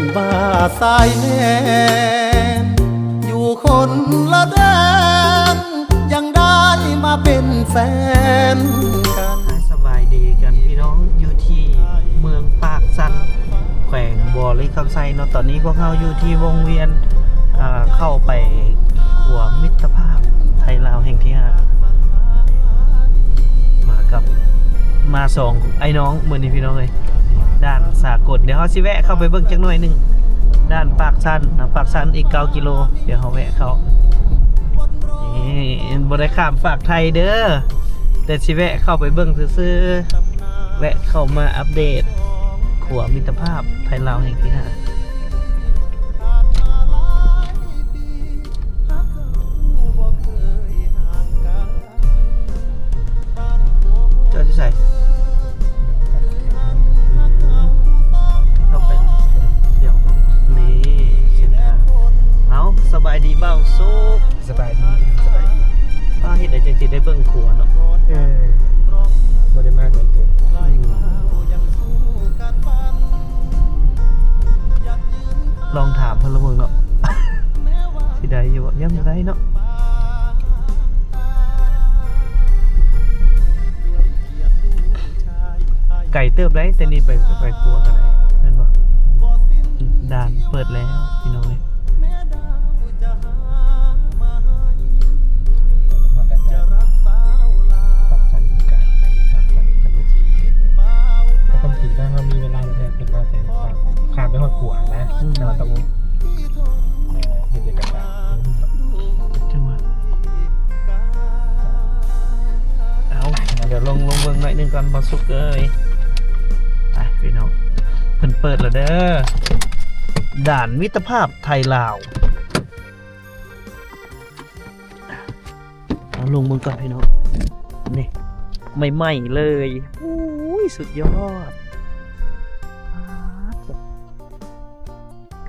นว่าสายแนนอยู่คนละแดนยังได้มาเป็นแฟนกันสบายดีกันพี่น้องอยู่ที่เมืองปากสันแขวงบ่อลิคำไซเนาะตอนนี้พวกเราอยู่ที่วงเวียนเข้าไปขัวมิตรภาพไทยลาวแห่งที่5มากับมาสองไอ้น้องมือนี้พี่น้องเลยด้านสากลเดี๋ยวเขาสิแวะเข้าไปเบิ่งจักหน่อยหนึ่งด้านปากสันนะปากสันอีก9 กิโลเดี๋ยวเขาแวะเข้านี่บริการฝากไทยเด้อแต่สิแวะเข้าไปเบิ่งซื่อๆแวะเข้ามาอัปเดตขัวมิตรภาพไทยลาวแห่งที่5เจ้าจะใส่เข้าไปเดี๋ยวนี่เส้นทางเอาสบายดีเบ้าสุก สบายดีป้าเฮ็ดได้จังสิได้เบิ่งขัวเนาะบ่ได้มากเกินลองถามพลเมืองเนาะ สิได้อยู่ยังบ่ได้เนาะไก่เติบได้แต่นี่ไปครัวกันได้แม่นบ่ด่านเปิดแล้วพี่น้องเอ้ย ปักสันกันปักสันกันถ้าความจริงถ้าเรามีเวลาแทนเป็นว่าจะข้ามไปหอดขัวนะแต่ว่าต้องเห็นเอกสาร จังหวะเอาเดี๋ยวลงเบิ่งหน่อยหนึงก่อนบ่สุกเอ้ยไปพี่น้องเพิ่นเปิดแล้วเด้อด่านมิตรภาพไทยลาวเอาลงมือก่อนพี่น้องนี่ใหม่ๆเลยอุ้ยสุดยอด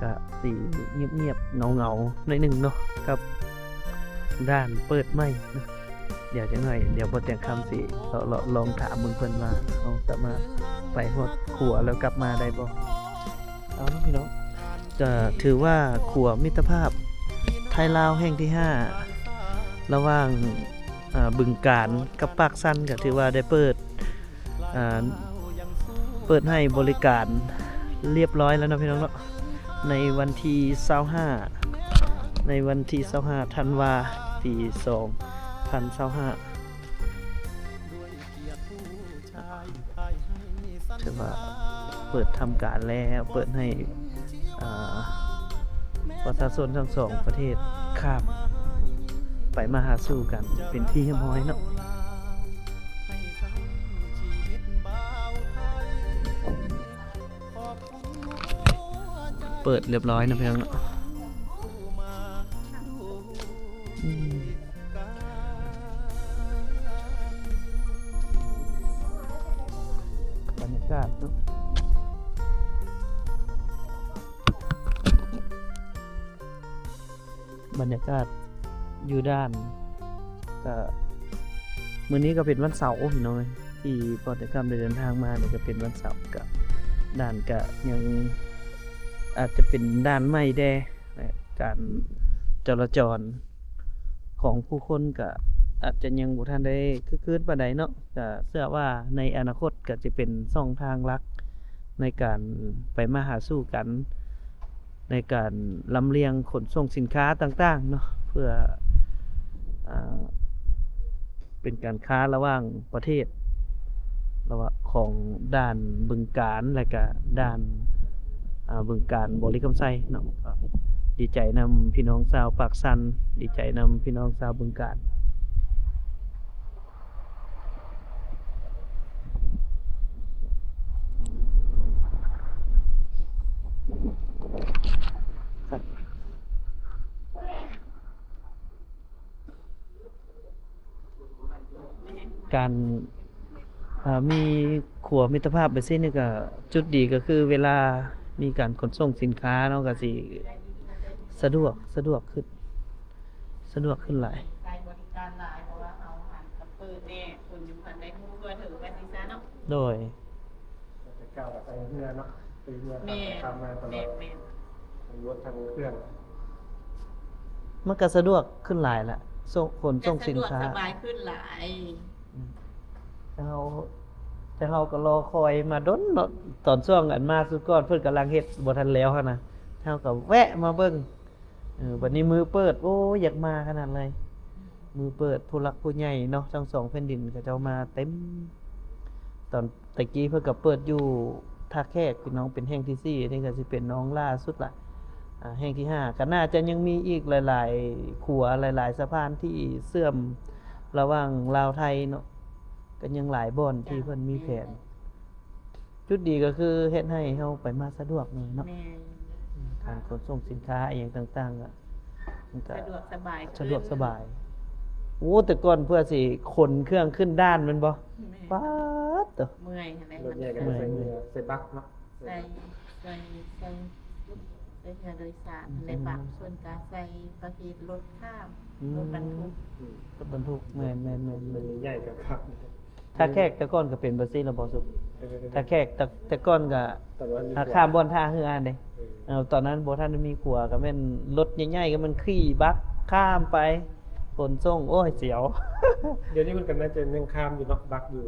กะสีเงียบๆเงาๆหน่อยหนึ่งเนาะครับด้านเปิดใหม่เนาะเดี๋ยวจะหน่อยเดี๋ยวบทแต่งคำสิเราลองถามมึงเพิ่นว่าเขาสามารถไปหดขัวแล้วกลับมาได้บ่เอาเนาะพี่น้องจะถือว่าขัวมิตรภาพไทยลาวแห่งที่5ระหว่างบึงกาฬกับปากสันก็ถือว่าได้เปิดให้บริการเรียบร้อยแล้วนะพี่น้องเนาะในวันที่25ธันวาปี2025ถือว่าเปิดทำการแล้วเปิดให้ประชาชนทั้งสองประเทศข้ามไปมาหาสู่กันเป็นที่เรียบร้อยเนาะเปิดเรียบร้อยนะเพียงเนาะบรรยากาศเนาะบรรยากาศอยู่ด้านก็มื้อนี้ก็เป็นวันเสาร์พี่น้อยที่ปอแต่กรรมได้เดินทางมาเนี่ยก็เป็นวันเสาร์ก็ด้านก็ยังอาจจะเป็นด้านใหม่แดการจราจรของผู้คนก็อาจจะยังบ่ทันได้คึกคืนปานใดเนาะก็เชื่อว่าในอนาคตก็จะเป็นช่องทางหลักในการไปมาหาสู่กันในการลำเลียงขนส่งสินค้าต่างๆเนาะเพื่อเป็นการค้าระหว่างประเทศระหว่างของด้านบึงกาฬและก็ด้านบึงกาฬบ่อลิคำไซเนาะดีใจนำพี่น้องชาวปากสันดีใจนำพี่น้องชาวบึงกาฬการมีขัวมิตรภาพไปเส้นนี่ก็จุดดีก็คือเวลามีการขนส่งสินค้าเนาะก็สิสะดวกขึ้นหลายบริการหลายเพราะว่าเอาหันกับปืนเนี่ยคนอยู่หันได้มูก็ถือกันสิซะเนาะโดย ก้าวไปเพื่อเนาะ เป็นเรือ แม่ ทำมาตลอ แม่ ด แม่ ทั้งรถทั้งเครื่อง มันก็สะดวกขึ้นหลายละส่งขนส่งสินค้า สะดวกสบายขึ้นหลาย แต่เฮาก็รอคอยมาดนเนาะตอนช่วงอันมาสุดก่อนเพิ่นกำลังเฮ็ดบ่ทันแล้วหั่นน่ะเฮาก็แวะมาเบิ่งบัดนี้มือเปิดโอ้ยอยากมาขนาดเลย มือเปิดผู้หลักผู้ใหญ่เนาะทั้งสองแผ่นดินก็เจ้ามาเต็ม ตอนตะกี้เพิ่นก็เปิดอยู่ท่าแขกพี่น้องเป็นแห่งที่4นี่ก็สิเป็นน้องล่าสุดละแห่งที่5ก็น่าจะยังมีอีกหลายๆขัวหลายๆสะพานที่เสื่อมระหว่างลาวไทยเนาะก็ยังหลายบ่อนที่เพิ่นมีแผน จุดดีก็คือเฮ็ดให้เฮาไปมาสะดวกหน่อยเนาะ แม่ การขนส่งสินค้าอหย่างต่างๆอ่ะมันก็ สะดวกสบายขึ้น สะดวกสบายโอ้แต่ก่อนเพื่อสิขนเครื่องขึ้นด้านแม่นบ่ แม่ ป๊าดเด้อ เมื่อยอะไร ร มั ถ น ใหญ่กัน เมื่อย ใส่เรือใส่บัคเนาะ ใส่ใส่ใส่ใส่เรือโดยสารในบางส่วนการใส่ประเภทรถข้ามรถบรรทุก รถบรรทุกแม่นๆ มันใหญ่กับครับ ๆถ้าแขกแต่ก่อนก็เป็นบ่ซี่ละบ่สุขถ้าแขกแต่ก่อนก็ ตอนนั้น ข้ามบ่อนท่าเรืออันเด้ตอนนั้นบ่ทันได้มีขัวก็แม่นรถใหญ่ๆก็มันขี่บักข้ามไปขนส่งโอ้ยเสียว เดี๋ยวนี้มันกันน่าจะยังข้ามอยู่เนาะบัคอยู่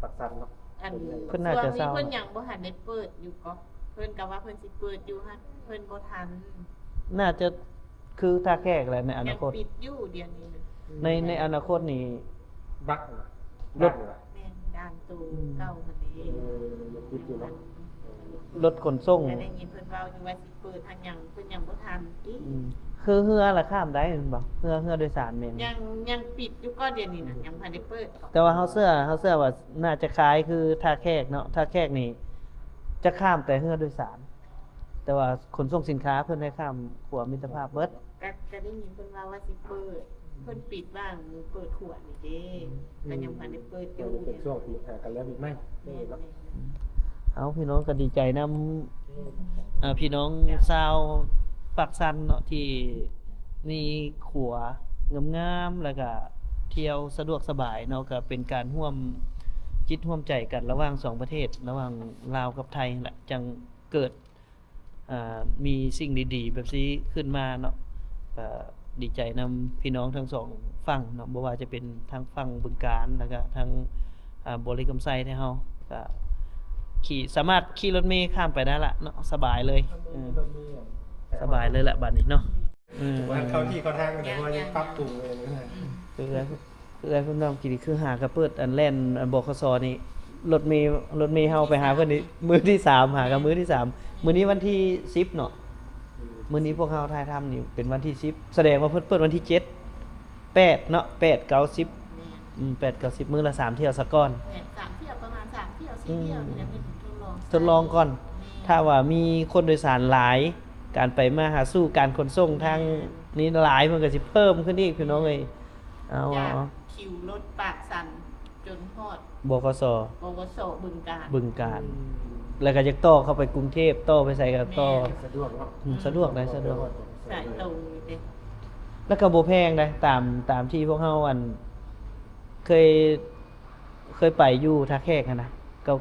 ปักสันเนาะ อัน เพิ่นน่าจะเศร้า ช่วงนี้เพิ่นยังบ่ทันได้เปิดอยู่ก็เพิ่นก็ว่าเพิ่นสิเปิดอยู่ฮะเพิ่นบ่ทัน น่าจะคือท่าแขกแหละในอ ยั นาคต ปิดอยู่เดี๋ยวนี้ ในอนาคตนี่ บัค รถ แม่นด้านตูเก่าคนนี้ ยังคิดอยู่เนาะ รถขนส่ง แต่ได้ยินเพิ่นเว้าอยู่ว่าสิเปิดทางหยังเพิ่นยังบ่ทันอีก คือเรือละข้ามได้แม่นบ่เรือโดยสารแม่น ยังปิดอยู่ก็เดี๋ยวนี้น่ะยังบ่ทันได้เปิด แต่ว่าเฮาเชื่อว่าน่าจะคล้ายคือท่าแขกเนาะท่าแขกนี่จะข้ามแต่เรือโดยสาร แต่ว่าขนส่งสินค้าเพิ่นให้ข้ามขัวมิตรภาพเบิด ก็ได้ยินเพิ่นว่าสิเปิดเพิ่นปิดบ้างเปิดขวดนี่เด้ก็ยังบ่ทันได้เปิดอ เดี๋ยว ยู่ เป็นช่วงปีหากันแล้วอีกไหม แม่น เนาะ เอาพี่น้องก็ดีใจนำพี่น้องชาวปากสันเนาะที่มีขัวงามๆแล้วก็เที่ยวสะดวกสบายเนาะก็เป็นการร่วมจิตร่วมใจกันระหว่างสองประเทศ ระหว่างลาวกับไทยแหละจังเกิดมีสิ่งดีๆ แบบนี้ขึ้นมาเนาะก็ดีใจนำพี่น้องทั้งสองฝั่งเนาะบ่ว่าจะเป็นทางฝั่งบึงกาฬแล้วก็ทางบริกรรมไซที่เฮาก็สามารถขี่รถเมล์ข้ามไปได้ละเนาะสบายเลยสบายเลยแหละบัดนี้เนาะ ว่าเข้าที่เข้าทางกันแต่ว่ายังปรับปรุงเลยนะ คืออะไรเพิ่นน้องกินคือหากระเปิดอันแล่นอันบขสนี่รถเมล์เฮาไปหาเพิ่นนี่มื้อที่3หากับมื้อที่3มื้อนี้วันที่10เนาะมื้อนี้พวกเฮาถ่ายทำนี่เป็นวันที่10แสดงว่าเพิ่นเปิดวันที่7 8เนาะ8 9 10 8 9 10มื้อละ3เที่ยวซะก่อน แม่น3เที่ยวประมาณ3เที่ยว4เที่ยวนี่นะเพิ่นทดลองทดลองก่อน ถ้าว่ามีคนโดยสารหลาย การไปมาหาสู่การขนส่งทางนี้หลายมันก็สิเพิ่มขึ้นอีกพี่น้องเอ้ยเอา จากคิวรถปากสันจนฮอด บขส ปวสบึงกาฬ บึงกาฬแล้วก็จะต่อเข้าไปกรุงเทพต่อไปใส่กับต่อ สะดวกเนาะ สะดวกได้สะดวก สายตรงนี่เด้ แล้วก็บ่แพงได้ตามที่พวกเฮาอันเคยไปอยู่ท่าแขกหั้นนะ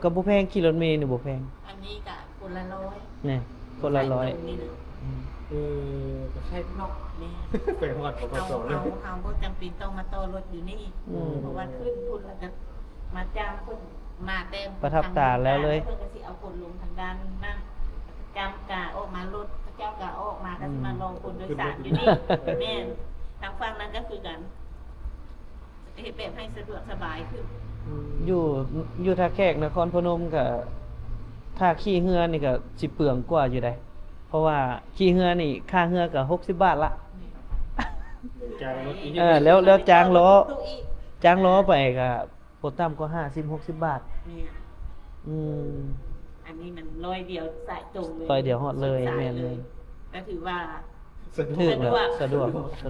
ก็บ่แพงขี่รถเมล์นี่บ่แพง อันนี้ก็คนละร้อย นี่คนละร้อย สาตรงนี่นะ ก็ใช่เนาะ แม่ ไปหอดของ เอา สองเลย เอาบ่จำเป็นต้องมาต่อรถอยู่นี่เพราะว่าขึ้นทุนแล้วก็มาจ้างคนมาเต็ม ประทับตาแล้วเลย เพิ่นก็สิเอาคนลงทางด้านนั่นจำกาออกมารถเจ้ากาออกมาก็สิมาลงคนโดยสารอยู่นี่แม่นทางฝั่งนั้นก็คือกันเฮ็ดแบบให้สะดวกสบายขึ้น อยู่ท่าแขกนครพนมก็ถ้าขี่เรือนี่ก็สิเปลืองกว่าอยู่ได้เพราะว่าขี่เรือนี่ค่าเรือก็60 บาทละ จางรถอีก แล้วจ้างล้อ ตู้อีก จ้างล้อไปก็บ่ต่ำกว่า50-60 บาท เนี่ย อืม อันนี้มันร้อยเดียวสายตรงเลย ร้อยเดียวฮอดเลย สา แม่นเลย ก็ถือว่า สะดว ถึ ก กแล้วสะด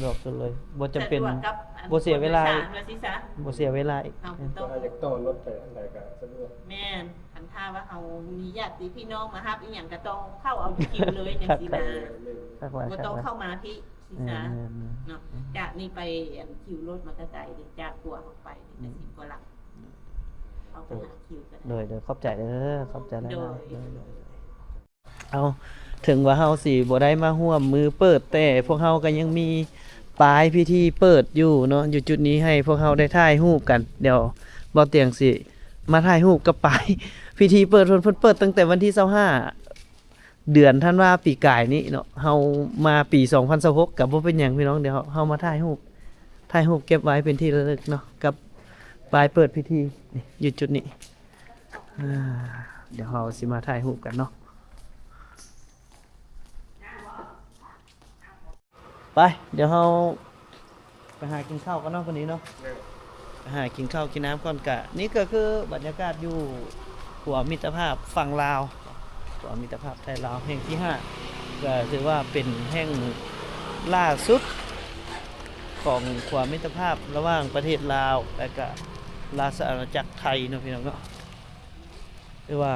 วกสุดเลยบ่จำเป็น สะดวกกับอัน บ่เสียเวลา คนโดยสรว่าสิซะ บ่เสียเวลาอีก เอาต้อง ถ้าอยากต่อรถไปอะไรก็สะดวก แม่นคันท่าว่าเฮามีญาติพี่น้องมารับอีหยังก็ต้องเข้าเอาคิวเลยจังซี่นะ สักหลาย บ่ ครั้ ต้อง ง เข้ามาที่สิ แม่ ซะ น เนาะจากนี้ไปอันคิวรถมันก็ไกลเด้จากกัวออกไปนี่ก็10กว่าหลักเอาไปหาคิวกัน ๆโดยขอบใจเด้อขอบใจหลายๆโดย เอาถึงว่าเฮาสิบ่ได้มาร่วมมือเปิดแต่พวกเฮาก็ยังมีปลายพิธีเปิดอยู่เนาะอยู่จุดนี้ให้พวกเฮาได้ถ่ายรูปกัน เดี๋ยวบ่เตียงสิมาถ่ายรูปกับปลายพิธีเปิดเพิ่นเปิดตั้งแต่วันที่25เดือนธันวาปีกายนี้เนาะเฮามาปี2026ก็บ่เป็นหยังพี่น้องเดี๋ยวเฮามาถ่ายรูปเก็บไว้เป็นที่ระลึกเนาะกับปลายเปิดพิธีนี่อยู่จุดนี้เดี๋ยวเราสิมาถ่ายรูปกันเนาะไปเดี๋ยวเราไปหากินข้าวกันเนาะคนนี้เนาะไปหากินข้าวกินน้ำก่อนกะนี่ก็คือบรรยากาศอยู่หัวมิตรภาพฝั่งลาวหัวมิตรภาพไทยลาวแห่งที่5ก็ถือว่าเป็นแห่งล่าสุดของหัวมิตรภาพระหว่างประเทศลาวและก็ราชอาณาจักรไทยเนาะพี่น้องเนาะคือว่า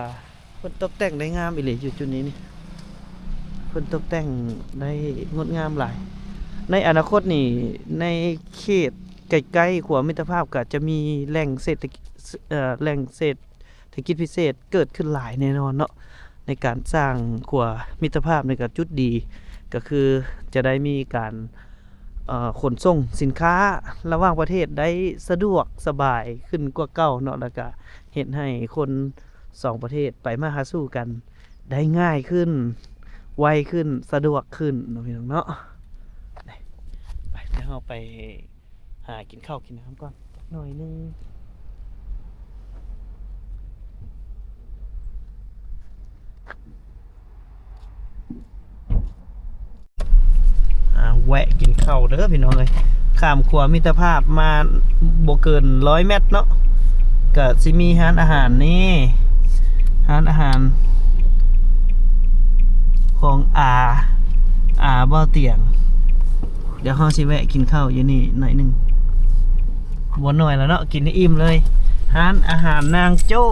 เพิ่นตกแต่งได้งามอีหลีอยู่จุดนี้นี่เพิ่นตกแต่งได้งดงามหลายในอนาคตนี่ในเขตใกล้ๆขัวมิตรภาพก็จะมีแหล่งเศรษฐกิจพิเศษเกิดขึ้นหลายแน่นอนเนาะในการสร้างขัวมิตรภาพในกับจุดดีก็คือจะได้มีการขนส่งสินค้าระหว่างประเทศได้สะดวกสบายขึ้นกว่าเก่าเนาะแล้วก็เฮ็ดให้คน2ประเทศไปมาหาสู่กันได้ง่ายขึ้นไวขึ้นสะดวกขึ้นเนาะพี่น้องเนาะไปเดี๋ยวเราไปหากินข้าวกินน้ำก่อนหน่อยนึงแวะกินข้าวเด้อพี่น้องเลยข้ามขัวมิตรภาพมาบ่เกิน100 เมตรเนาะก็สิมีร้านอาหารนี่ร้านอาหารของบ่เตียงเดี๋ยวเฮาสิแวะกินข้าวอยู่นี่หน่อยนึงบ่หน่อยแล้วเนาะกินให้อิ่มเลยร้านอาหารนางโจ้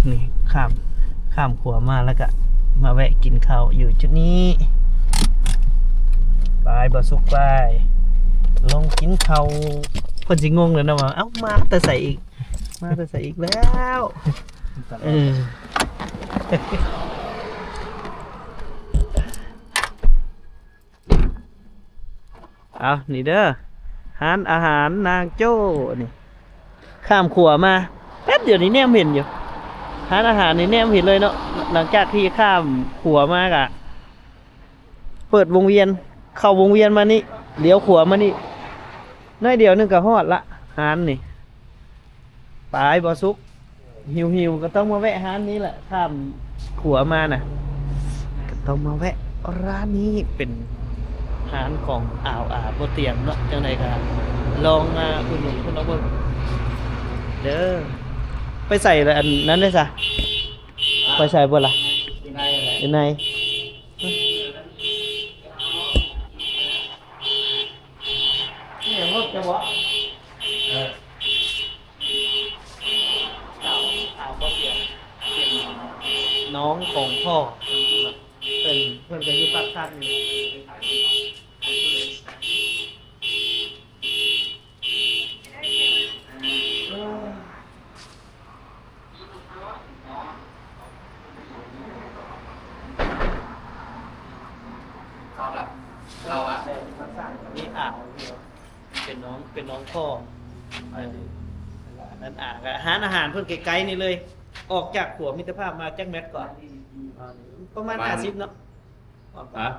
นี่ข้ามขัวมาแล้วก็มาแวะกินข้าวอยู่จุดนี้ไปบ่สุกไปลองกินข้าวเพิ่นสิงงเลยนะว่าเอ้ามาแต่ใส่อีกแล้วเอานี่เด้อร้านอาหารนางโจ้นี่ข้ามขัวมาแป๊บเดียวนี้แนมเห็นอยู่ร้านอาหารนี่แนมเห็นเลยเนาะหลังจากที่ข้ามขัวมากะเปิดวงเวียนเข้าวงเวียนมานี่เลี้ยวขวามานี่น้อยเดียวนึงก็ฮอดละร้านนี่ปลายบ่สุกหิวก็ต้องมาแวะร้านนี้แหละข้ามขวามาน่ะก็ต้องมาแวะร้านนี้เป็นร้านของบ่เตียงเนาะจังได๋ก็ลองมาอุดหนุนเพิ่นเอาเบิ่งเด้อไปใส่เลยอันนั้นได้ซะไปใส่บ่ล่ะอยู่ในจะวะน้องของพ่อเพื่อนกันอยู่ปากท่านนี่เราอะนี่เป็นน้องพ่อนั่นร้านอาหารเพิ่นไกลๆนี่เลยออกจากขัวมิตรภาพมาจักเม็ดก่อนประมาณ50เนาะประมาณ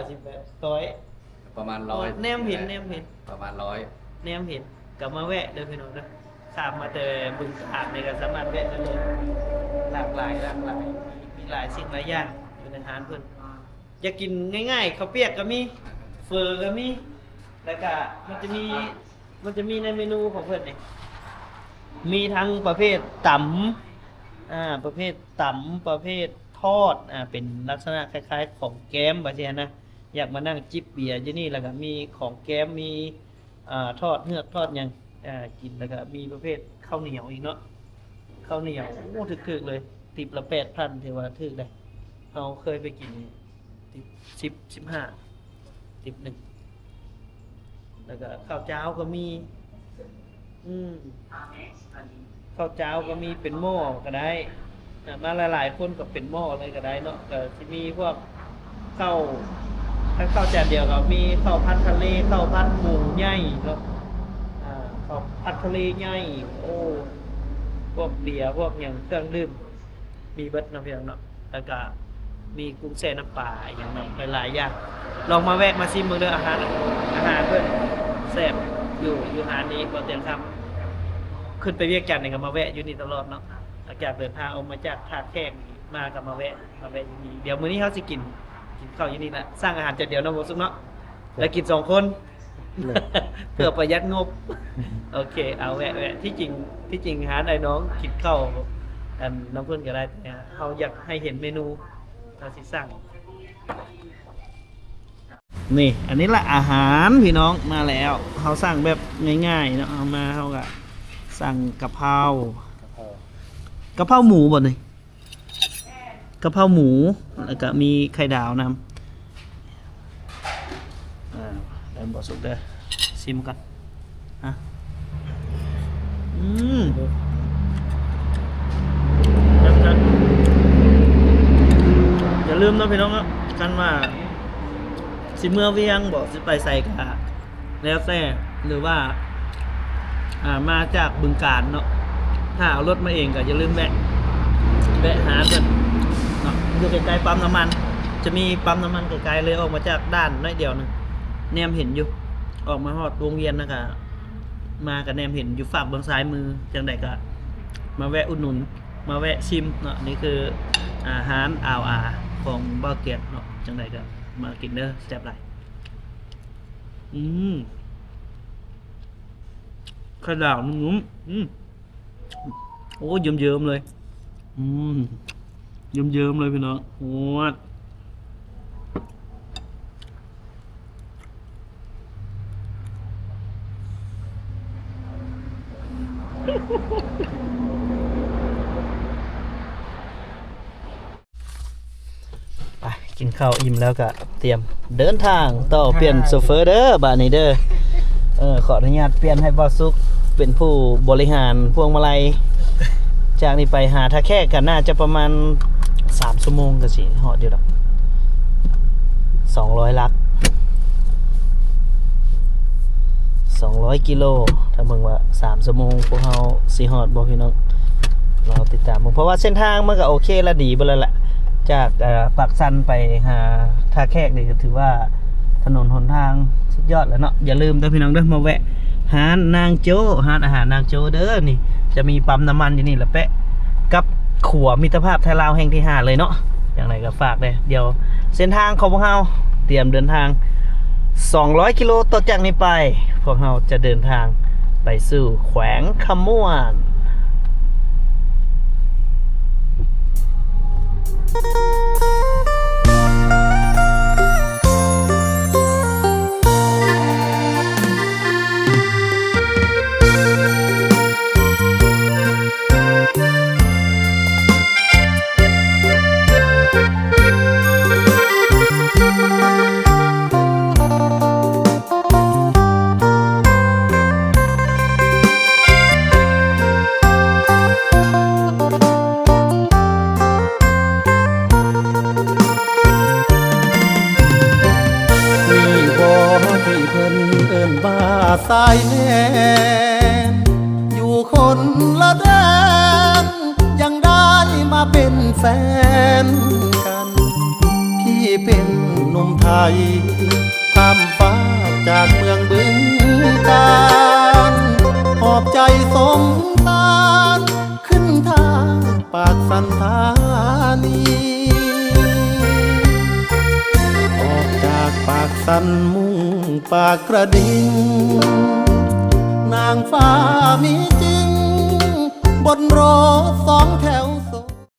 50เมตรประมาณ100แนมเห็นประมาณ100แนมเห็นกลับมาแวะเด้อพี่น้องเด้อข้ามมาแต่บึงอาบในก็สามารถแวะได้เลยหลากหลายมีหลายสิ่งหลายอย่างอยู่ในร้านเพิ่นอยากกินง่ายๆข้าวเปียกก็มีเฟอก็มีแล้วก็มันจะมีในเมนูของเพิ่นนี่มีทั้งประเภทตำประเภทประเภททอดเป็นลักษณะคล้ายๆของแก้มว่าซี่นะอยากมานั่งจิบเบียร์อยู่นี่แล้วก็มีของแก้มมีทอดเฮือกทอดหยังกินแล้วก็มีประเภทข้าวเหนียวอีกเนาะข้าวเหนียวโอ้ถึกๆเลยติบละ 8,000 ถือว่าถึกได้เราเคยไปกินติบ15ติบ1แล้วก็ข้าวเจ้าก็มีข้าวเจ้าก็มีเป็นหม้อก็ได้ มาหลายๆคนก็เป็นหม้ออะไรก็ได้เนาะก็สิมีพวกข้าวถ้าข้าวจานเดียวก็มีข้าวผัดทะเลข้าวผัดหมูใหญ่เนาะข้าวผัดทะเลใหญ่โอ้พวกเบียร์พวกอย่างเครื่องดื่มมีเบิดเนาะพี่น้องเนาะแล้วก็มีกุ้งแช่น้ำปลาอย่างนั้นหลายๆอย่างลองมาแวะมาชิมเบิ่งเด้ออาหารเพิ่นแซ่บอยู่หาดนี้บ่เตียงคำขึ้นไปเวียงจันทน์นี่ก็มาแวะอยู่นี่ตลอดเนาะหลังจากเดินทางออกมาจากท่าแขกมาก็มาแวะอยู่นี่เดี๋ยวมื้อนี้เฮาสิกินข้าวอยู่นี่แหละสร้างอาหารจานเดียวเนาะบ่สุกเนาะแล้วกิน2คน เพื่อประหยัดงบโอเคเอาแวะที่จริงหาไอ้น้องกินข้าวอันน้ำเพิ่นก็ได้แต่เฮาอยากให้เห็นเมนูเราสิสั่งนี่อันนี้ละอาหารพี่น้องมาแล้วเฮาสั่งแบบง่ายๆเนาะเอามาเฮาก็สั่งกะเพรากะเพราหมูบ่นี่กะเพราหมูแล้วก็มีไข่ดาวนำได้บ่สุกเด้อชิมกันฮะอย่าลืมนะพี่น้องนะกันว่าสิเมื่อเวียงบอกสิไปใส่กะแล้วแต่หรือว่ามาจากบึงกาฬเนาะถ้าเอารถมาเองก็อย่าลืมแวะหากันเนาะอยู่ใกล้ๆปั๊มน้ำมันจะมีปั๊มน้ำมันไกลๆเลยออกมาจากด้านน้อยเดียวนึงแนมเห็นอยู่ออกมาฮอดวงเวียนนะครับมากับแนมเห็นอยู่ฝั่งบนซ้ายมือจังใดก็มาแวะอุดหนุนมาแวะชิมเนาะนี่คืออาหารอ่าวของบ้าวเกียรติเนาะจังใดก็มากินเด้อแซ่บหลายข้าวดาวนุ่มโอ้เยิ้มๆเลยเยิ้มๆเลยพี่น้องโอ้ไปกินข้าวอิ่มแล้วก็เตรียมเดินทางต่อเปลี่ยนโซเฟอร์เด้อบาดนี้เด้อขออนุญาตเปลี่ยนให้บ่าวสุกเป็นผู้บริหารพวงมาลัยจากนี้ไปหาท่าแขกกันน่าจะประมาณ3 ชั่วโมงก็สิฮอดอยู่ดอก200 ลัก200 กิโลถ้าเบิ่งว่า3 ชั่วโมงพวกเฮาสิฮอดบ่พี่น้องเราติดตามเพราะว่าเส้นทางมันก็โอเคและดีบ่แล้วแหละจากปากซันไปหาท่าแขกนี่ก็ถือว่าถนนหนทางสุดยอดแล้วเนาะอย่าลืมเด้อพี่น้องเด้อมาแวะหานางโจหาอาหารนางโจเด้อนี่จะมีปั๊มน้ำมันอยู่นี่แหละแปะกับขัวมิตรภาพไทยลาวแห่งที่5เลยเนาะอย่างไรก็ฝากเลยเดี๋ยวเส้นทางของพวกเฮาเตรียมเดินทาง200 กิโลต่อจากนี้ไปพวกเราจะเดินทางไปสู่แขวงคำม่วนสายแนนอยู่คนละแดนยังได้มาเป็นแฟนกันพี่เป็นหนุ่มไทยข้ามฟ้าจากเมืองบึงกาฬหอบใจสมตานขึ้นทางปากสันธานีออกจากปากสันมุ่งปากกระดิ่งนางฟ้ามีจริงบนรถ2